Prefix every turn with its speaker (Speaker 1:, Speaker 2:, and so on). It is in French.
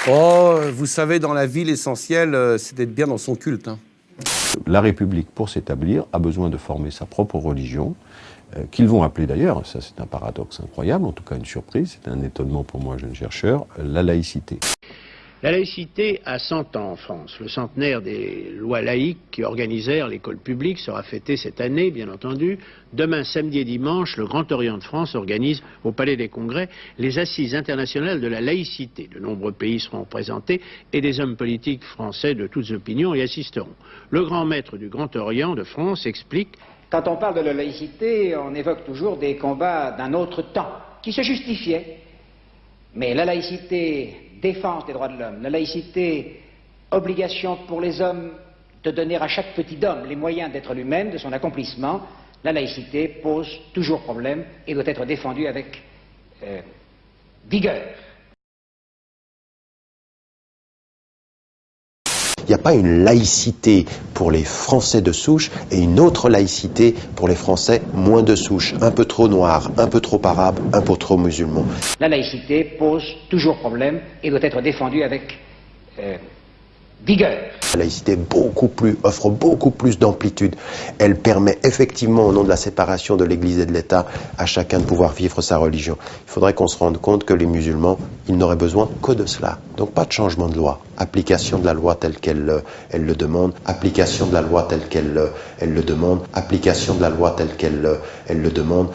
Speaker 1: Oh, vous savez, dans la vie, l'essentiel, c'est d'être bien dans son culte. Hein.
Speaker 2: La République, pour s'établir, a besoin de former sa propre religion, qu'ils vont appeler d'ailleurs, ça c'est un paradoxe incroyable, en tout cas une surprise, c'est un étonnement pour moi, jeune chercheur, la laïcité.
Speaker 3: La laïcité a 100 ans en France. Le centenaire des lois laïques qui organisèrent l'école publique sera fêté cette année, bien entendu. Demain, samedi et dimanche, le Grand Orient de France organise au Palais des Congrès les Assises internationales de la laïcité. De nombreux pays seront représentés et des hommes politiques français de toutes opinions y assisteront. Le grand maître du Grand Orient de France explique:
Speaker 4: quand on parle de la laïcité, on évoque toujours des combats d'un autre temps qui se justifiaient. Mais la laïcité, défense des droits de l'homme, la laïcité, obligation pour les hommes de donner à chaque petit homme les moyens d'être lui-même, de son accomplissement, la laïcité pose toujours problème et doit être défendue avec vigueur.
Speaker 5: Il n'y a pas une laïcité pour les Français de souche et une autre laïcité pour les Français moins de souche, un peu trop noirs, un peu trop arabes, un peu trop musulmans.
Speaker 4: La laïcité pose toujours problème et doit être défendue avec vigueur.
Speaker 5: La laïcité offre beaucoup plus d'amplitude. Elle permet effectivement, au nom de la séparation de l'Église et de l'État, à chacun de pouvoir vivre sa religion. Il faudrait qu'on se rende compte que les musulmans, ils n'auraient besoin que de cela. Donc pas de changement de loi. Application de la loi telle qu'elle le demande. Application de la loi telle qu'elle le demande. Application de la loi telle qu'elle le demande.